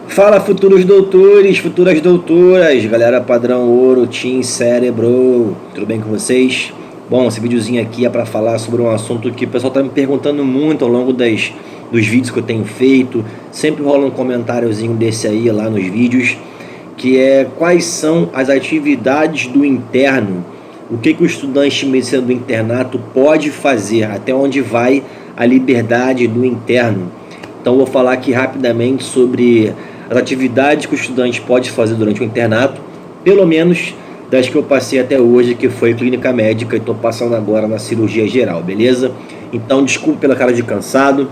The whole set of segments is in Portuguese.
Fala, futuros doutores, futuras doutoras, galera padrão ouro, Team Cerebro, tudo bem com vocês? Bom, esse videozinho aqui é para falar sobre um assunto que o pessoal está me perguntando muito ao longo dos vídeos que eu tenho feito. Sempre rola um comentáriozinho desse aí lá nos vídeos, que é quais são as atividades do interno, o que o estudante de medicina do internato pode fazer, até onde vai a liberdade do interno. Então vou falar aqui rapidamente sobre as atividades que o estudante pode fazer durante o internato, pelo menos das que eu passei até hoje, que foi clínica médica, e estou passando agora na cirurgia geral, beleza? Então desculpe pela cara de cansado,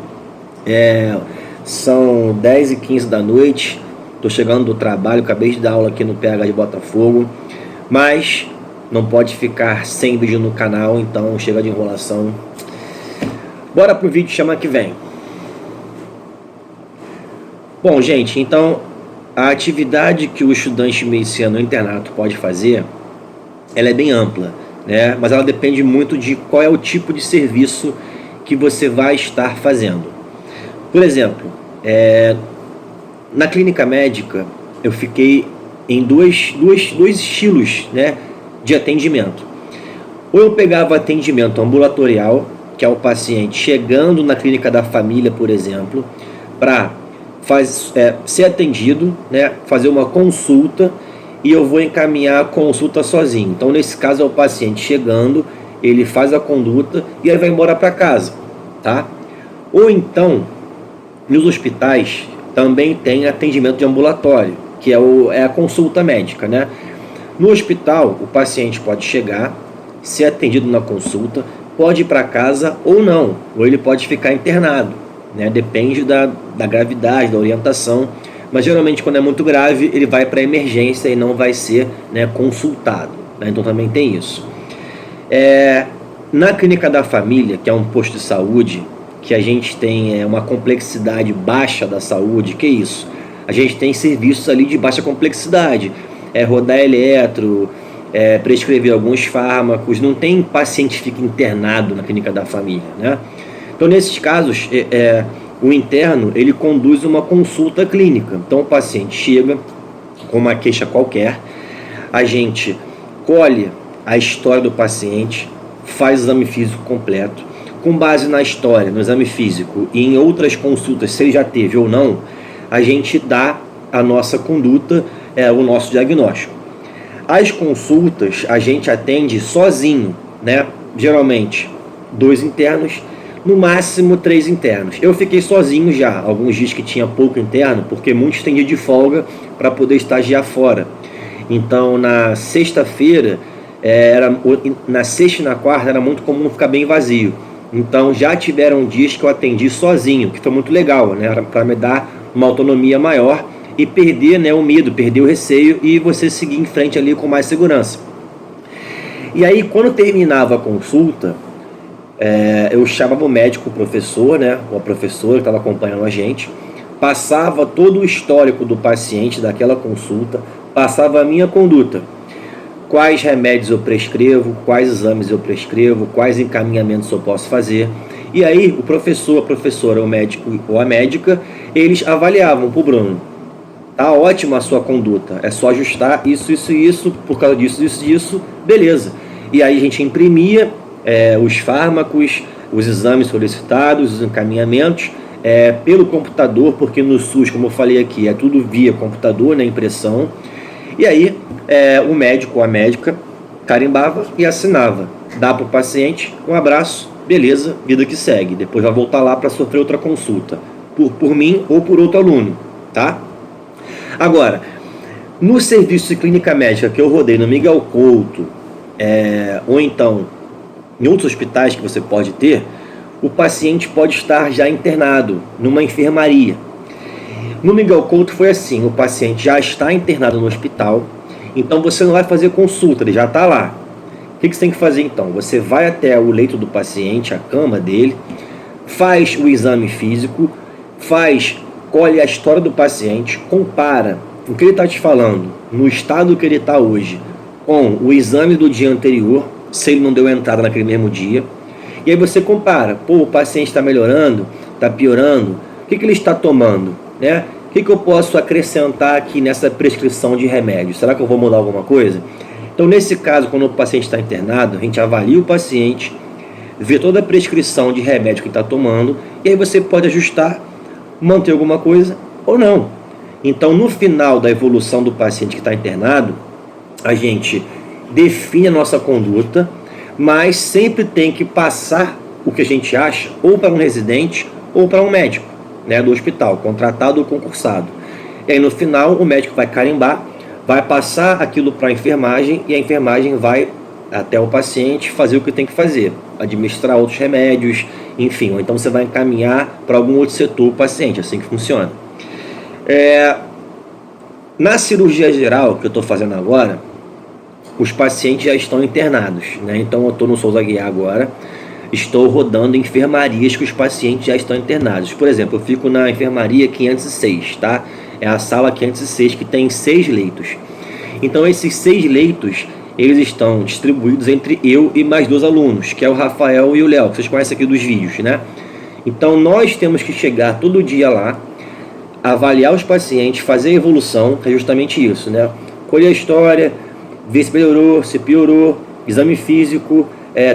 são 10h15 da noite, estou chegando do trabalho, acabei de dar aula aqui no PH de Botafogo, mas não pode ficar sem vídeo no canal, então chega de enrolação. Bora pro vídeo, chama que vem. Bom, gente, então a atividade que o estudante de medicina no internato pode fazer, ela é bem ampla, né? Mas ela depende muito de qual é o tipo de serviço que você vai estar fazendo. Por exemplo, na clínica médica eu fiquei em dois estilos, né, de atendimento. Ou eu pegava atendimento ambulatorial, que é o paciente chegando na clínica da família, por exemplo, para ser atendido, né, fazer uma consulta, e eu vou encaminhar a consulta sozinho. Então nesse caso é o paciente chegando, ele faz a conduta e aí vai embora para casa, tá? Ou então nos hospitais também tem atendimento de ambulatório, que é a consulta médica, né? No hospital o paciente pode chegar, ser atendido na consulta, pode ir para casa ou não, ou ele pode ficar internado, né? Depende da gravidade, da orientação, mas geralmente quando é muito grave ele vai para emergência e não vai ser, né, consultado, né? Então também tem isso. Na clínica da família, que é um posto de saúde, que a gente tem uma complexidade baixa da saúde, que é isso? A gente tem serviços ali de baixa complexidade, rodar eletro, prescrever alguns fármacos, não tem paciente que fica internado na clínica da família, né? Então nesses casos, o interno ele conduz uma consulta clínica. Então o paciente chega com uma queixa qualquer, a gente colhe a história do paciente, faz o exame físico completo, com base na história, no exame físico e em outras consultas, se ele já teve ou não, a gente dá a nossa conduta, o nosso diagnóstico. As consultas a gente atende sozinho, né? Geralmente 2 internos, no máximo 3 internos. Eu fiquei sozinho já, alguns dias que tinha pouco interno, porque muitos têm dia de folga para poder estagiar fora. Então na sexta-feira, na sexta e na quarta era muito comum ficar bem vazio. Então já tiveram dias que eu atendi sozinho, que foi muito legal, né? Para me dar uma autonomia maior e perder, né, o medo, perder o receio e você seguir em frente ali com mais segurança. E aí quando terminava a consulta, eu chamava o médico, o professor, né, ou a professora que estava acompanhando a gente, passava todo o histórico do paciente daquela consulta, passava a minha conduta, quais remédios eu prescrevo, quais exames eu prescrevo, quais encaminhamentos eu posso fazer. E aí o professor, a professora, o médico ou a médica, eles avaliavam para o Bruno: tá ótima a sua conduta, é só ajustar isso, isso e isso, por causa disso, isso e isso, beleza. E aí a gente imprimia os fármacos, os exames solicitados, os encaminhamentos, pelo computador, porque no SUS, como eu falei aqui, é tudo via computador, né, impressão. E aí o médico ou a médica carimbava e assinava, dá para o paciente, um abraço, beleza, vida que segue. Depois vai voltar lá para sofrer outra consulta, por mim ou por outro aluno, tá? Agora, no serviço de clínica médica que eu rodei no Miguel Couto, ou então em outros hospitais que você pode ter, o paciente pode estar já internado numa enfermaria. No Miguel Couto foi assim: o paciente já está internado no hospital, então você não vai fazer consulta, ele já está lá. O que você tem que fazer então? Você vai até o leito do paciente, a cama dele, faz o exame físico, colhe a história do paciente, compara o que ele está te falando no estado que ele está hoje com o exame do dia anterior, se ele não deu entrada naquele mesmo dia, e aí você compara, o paciente está melhorando, está piorando, o que ele está tomando, né? O que eu posso acrescentar aqui nessa prescrição de remédio? Será que eu vou mudar alguma coisa? Então, nesse caso, quando o paciente está internado, a gente avalia o paciente, vê toda a prescrição de remédio que está tomando, e aí você pode ajustar, manter alguma coisa ou não. Então, no final da evolução do paciente que está internado, a gente define a nossa conduta, mas sempre tem que passar o que a gente acha ou para um residente ou para um médico, né, do hospital, contratado ou concursado. E aí no final o médico vai carimbar, vai passar aquilo para a enfermagem e a enfermagem vai até o paciente fazer o que tem que fazer, administrar outros remédios, enfim, ou então você vai encaminhar para algum outro setor o paciente, assim que funciona. Na cirurgia geral que eu estou fazendo agora, os pacientes já estão internados, né? Então eu estou no Souza Aguiar agora, estou rodando enfermarias que os pacientes já estão internados. Por exemplo, eu fico na enfermaria 506, tá? É a sala 506 que tem 6 leitos. Então esses 6 leitos, eles estão distribuídos entre eu e mais 2 alunos, que é o Rafael e o Léo, que vocês conhecem aqui dos vídeos, né? Então nós temos que chegar todo dia lá, avaliar os pacientes, fazer a evolução, que é justamente isso, né? Colher a história, ver se melhorou, se piorou, exame físico,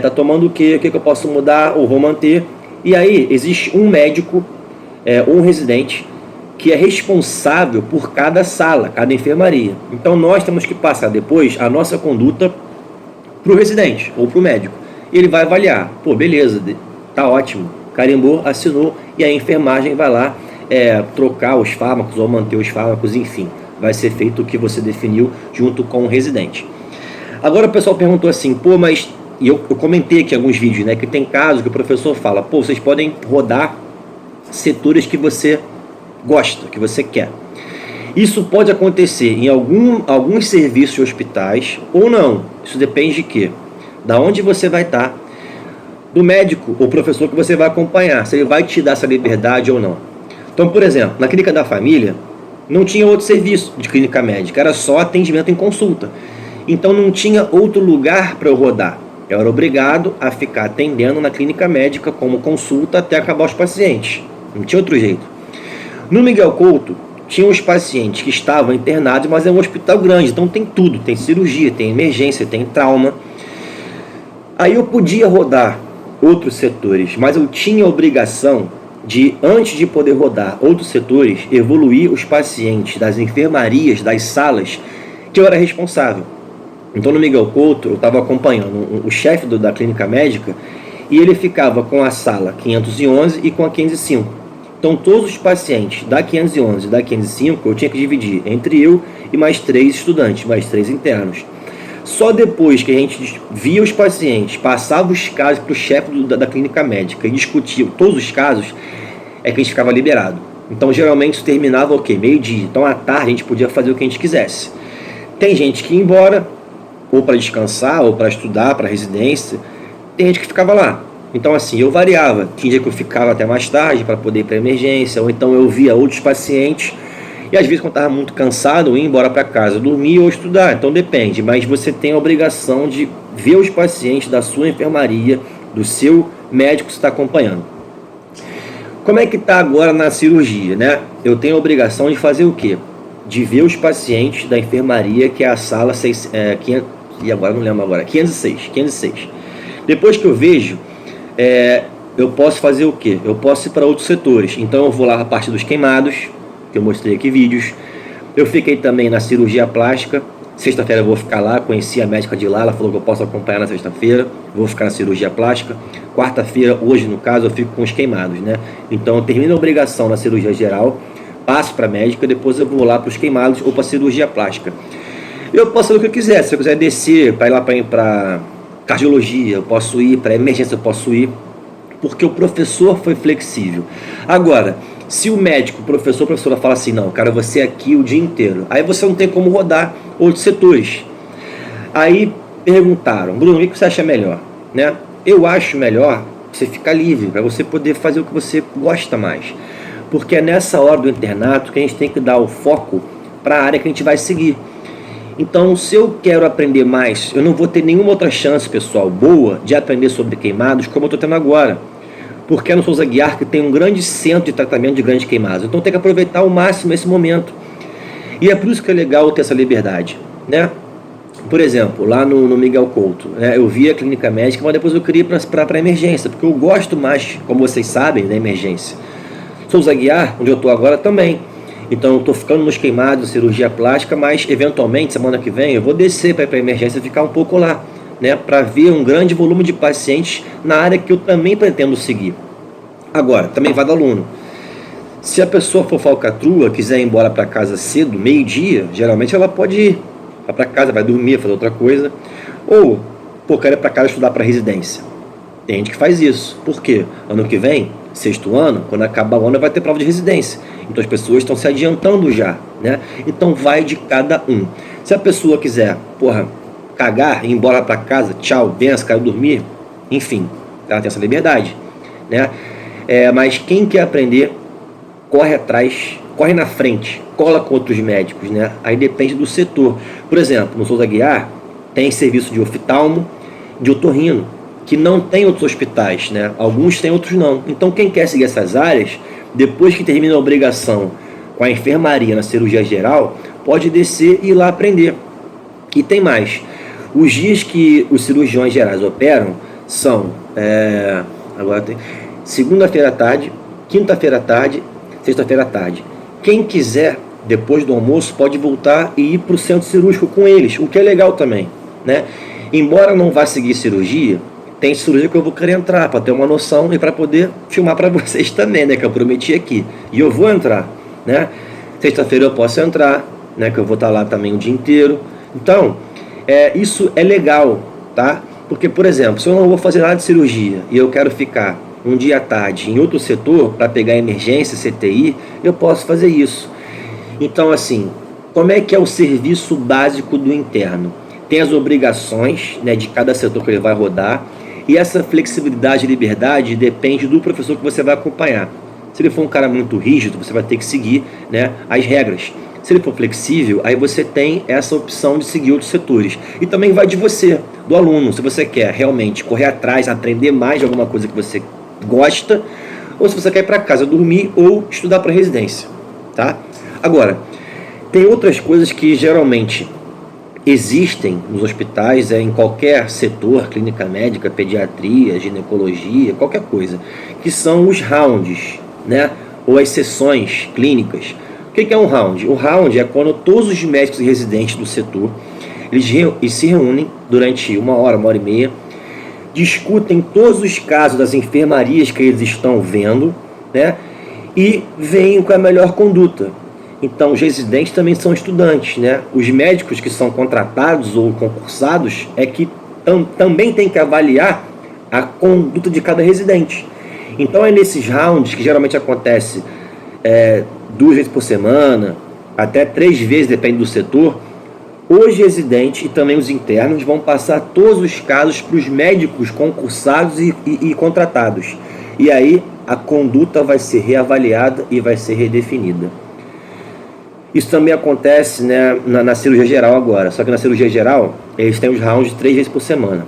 tá tomando o que eu posso mudar ou vou manter. E aí existe um médico, um residente, que é responsável por cada sala, cada enfermaria. Então nós temos que passar depois a nossa conduta para o residente ou para o médico. Ele vai avaliar, beleza, tá ótimo, carimbou, assinou, e a enfermagem vai lá trocar os fármacos ou manter os fármacos, enfim. Vai ser feito o que você definiu junto com o residente. Agora o pessoal perguntou assim, mas... E eu comentei aqui em alguns vídeos, né, que tem casos que o professor fala, vocês podem rodar setores que você gosta, que você quer. Isso pode acontecer em alguns serviços de hospitais ou não. Isso depende de quê? Da onde você vai estar, do médico ou professor que você vai acompanhar, se ele vai te dar essa liberdade ou não. Então, por exemplo, na clínica da família, não tinha outro serviço de clínica médica, era só atendimento em consulta. Então não tinha outro lugar para eu rodar. Eu era obrigado a ficar atendendo na clínica médica como consulta até acabar os pacientes. Não tinha outro jeito. No Miguel Couto, tinha os pacientes que estavam internados, mas é um hospital grande, então tem tudo. Tem cirurgia, tem emergência, tem trauma. Aí eu podia rodar outros setores, mas eu tinha a obrigação de, antes de poder rodar outros setores, evoluir os pacientes das enfermarias, das salas, que eu era responsável. Então no Miguel Couto eu estava acompanhando o chefe da clínica médica e ele ficava com a sala 511 e com a 505. Então todos os pacientes da 511 e da 505 eu tinha que dividir entre eu e mais 3 estudantes, mais 3 internos. Só depois que a gente via os pacientes, passava os casos para o chefe da clínica médica e discutia todos os casos, é que a gente ficava liberado. Então geralmente isso terminava o quê? Meio-dia. Então à tarde a gente podia fazer o que a gente quisesse. Tem gente que ia embora, ou para descansar, ou para estudar, para residência. Tem gente que ficava lá. Então assim, eu variava. Tinha dia que eu ficava até mais tarde para poder ir para a emergência, ou então eu via outros pacientes. E às vezes quando estava muito cansado, eu ia embora para casa, dormir ou estudar. Então depende, mas você tem a obrigação de ver os pacientes da sua enfermaria, do seu médico que você está acompanhando. Como é que está agora na cirurgia, né? Eu tenho a obrigação de fazer o quê? De ver os pacientes da enfermaria, que é a sala 506. E agora não lembro agora, 506. Depois que eu vejo, eu posso fazer o quê? Eu posso ir para outros setores. Então eu vou lá a parte dos queimados, que eu mostrei aqui vídeos. Eu fiquei também na cirurgia plástica. Sexta-feira eu vou ficar lá, conheci a médica de lá, ela falou que eu posso acompanhar na sexta-feira. Vou ficar na cirurgia plástica. Quarta-feira, hoje no caso, eu fico com os queimados, né? Então eu termino a obrigação na cirurgia geral, passo para a médica, depois eu vou lá para os queimados ou para a cirurgia plástica. Eu posso fazer o que eu quiser. Se eu quiser descer para ir lá para cardiologia, eu posso ir, para emergência eu posso ir, porque o professor foi flexível. Agora, se o médico, o professor, a professora fala assim, não, cara, você aqui o dia inteiro, aí você não tem como rodar outros setores. Aí perguntaram, Bruno, o que você acha melhor? Né? Eu acho melhor você ficar livre, para você poder fazer o que você gosta mais. Porque é nessa hora do internato que a gente tem que dar o foco para a área que a gente vai seguir. Então, se eu quero aprender mais, eu não vou ter nenhuma outra chance, pessoal, boa, de aprender sobre queimados como eu estou tendo agora. Porque é no Souza Aguiar que tem um grande centro de tratamento de grandes queimados. Então tem que aproveitar ao máximo esse momento. E é por isso que é legal ter essa liberdade, né? Por exemplo, lá no Miguel Couto, né, eu via a clínica médica, mas depois eu queria ir para a emergência, porque eu gosto mais, como vocês sabem, da emergência. Souza Aguiar, onde eu estou agora, também. Então eu estou ficando nos queimados, cirurgia plástica, mas eventualmente, semana que vem, eu vou descer para ir para a emergência e ficar um pouco lá, né, para ver um grande volume de pacientes na área que eu também pretendo seguir. Agora, também vai do aluno. Se a pessoa for falcatrua, quiser ir embora para casa cedo, meio-dia, geralmente ela pode ir. Vai para casa, vai dormir, fazer outra coisa. Ou, pô, quero ir para casa estudar para residência. Tem gente que faz isso. Por quê? Ano que vem, sexto ano, quando acabar o ano, vai ter prova de residência. Então as pessoas estão se adiantando já, né? Então vai de cada um. Se a pessoa quiser, cagar, ir embora para casa, tchau, benção, quero dormir, enfim, ela tem essa liberdade, né? Mas quem quer aprender, corre atrás, corre na frente, cola com outros médicos, né? Aí depende do setor. Por exemplo, no Souza Aguiar tem serviço de oftalmo, de otorrino, que não tem outros hospitais, né? Alguns têm, outros não. Então quem quer seguir essas áreas, depois que termina a obrigação com a enfermaria na cirurgia geral, pode descer e ir lá aprender. E tem mais. Os dias que os cirurgiões gerais operam são segunda-feira à tarde, quinta-feira à tarde, sexta-feira à tarde. Quem quiser, depois do almoço, pode voltar e ir para o centro cirúrgico com eles, o que é legal também, né? Embora não vá seguir cirurgia, tem cirurgia que eu vou querer entrar para ter uma noção e para poder filmar para vocês também, né? Que eu prometi aqui. E eu vou entrar, né? Sexta-feira eu posso entrar, né? Que eu vou estar lá também o dia inteiro. Então, isso é legal, tá? Porque, por exemplo, se eu não vou fazer nada de cirurgia e eu quero ficar um dia à tarde em outro setor para pegar emergência, CTI, eu posso fazer isso. Então, assim, como é que é o serviço básico do interno? Tem as obrigações, né, de cada setor que ele vai rodar, e essa flexibilidade e liberdade depende do professor que você vai acompanhar. Se ele for um cara muito rígido, você vai ter que seguir, né, as regras. Se ele for flexível, aí você tem essa opção de seguir outros setores. E também vai de você, do aluno, se você quer realmente correr atrás, aprender mais de alguma coisa que você gosta, ou se você quer ir para casa dormir ou estudar para residência, tá? Agora, tem outras coisas que geralmente existem nos hospitais, em qualquer setor, clínica médica, pediatria, ginecologia, qualquer coisa, que são os rounds, né? Ou as sessões clínicas. O que é um round? O round é quando todos os médicos e residentes do setor eles se reúnem durante uma hora e meia, discutem todos os casos das enfermarias que eles estão vendo, né? E veem qual é a melhor conduta. Então, os residentes também são estudantes, né? Os médicos que são contratados ou concursados é que também tem que avaliar a conduta de cada residente. Então, é nesses rounds que geralmente acontece 2 vezes por semana, até 3 vezes, depende do setor. Os residentes e também os internos vão passar todos os casos para os médicos concursados e contratados. E aí a conduta vai ser reavaliada e vai ser redefinida. Isso também acontece, né, na cirurgia geral agora. Só que na cirurgia geral, eles têm os rounds 3 vezes por semana.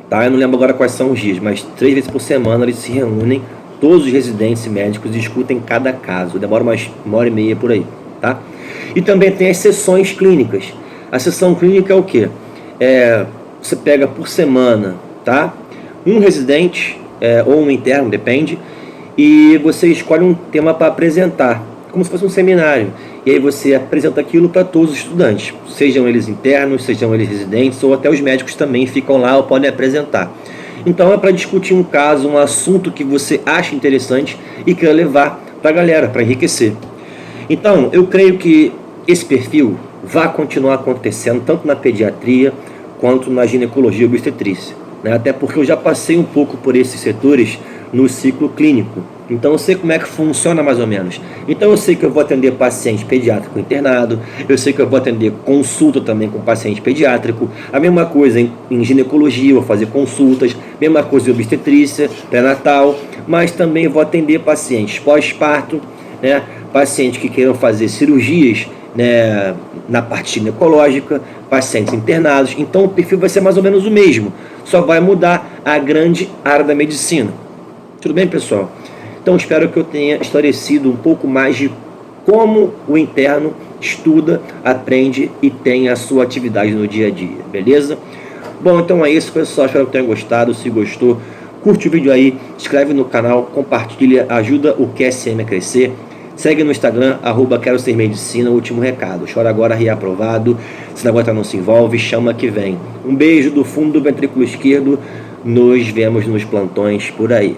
Tá? Eu não lembro agora quais são os dias, mas 3 vezes por semana eles se reúnem, todos os residentes e médicos discutem cada caso. Demora uma hora e meia por aí. Tá? E também tem as sessões clínicas. A sessão clínica é o quê? Você pega por semana, tá? Um residente ou um interno, depende, e você escolhe um tema para apresentar, como se fosse um seminário. E aí você apresenta aquilo para todos os estudantes, sejam eles internos, sejam eles residentes, ou até os médicos também ficam lá ou podem apresentar. Então é para discutir um caso, um assunto que você acha interessante e quer levar para a galera, para enriquecer. Então, eu creio que esse perfil vai continuar acontecendo tanto na pediatria quanto na ginecologia e obstetrícia, né? Até porque eu já passei um pouco por esses setores no ciclo clínico. Então eu sei como é que funciona mais ou menos. Então eu sei que eu vou atender paciente pediátrico internado, eu sei que eu vou atender consulta também com paciente pediátrico, a mesma coisa em ginecologia, eu vou fazer consultas, mesma coisa em obstetrícia, pré-natal, mas também vou atender pacientes pós-parto, né, pacientes que queiram fazer cirurgias, né, na parte ginecológica, pacientes internados. Então o perfil vai ser mais ou menos o mesmo, só vai mudar a grande área da medicina. Tudo bem, pessoal? Então espero que eu tenha esclarecido um pouco mais de como o interno estuda, aprende e tem a sua atividade no dia a dia, beleza? Bom, então é isso, pessoal, espero que tenham gostado. Se gostou, curte o vídeo aí, inscreve no canal, compartilha, ajuda o QSM a crescer. Segue no Instagram, @quero ser medicina. Último recado, chora agora, reaprovado. Se não aguenta, não se envolve, chama que vem. Um beijo do fundo do ventrículo esquerdo. Nos vemos nos plantões por aí.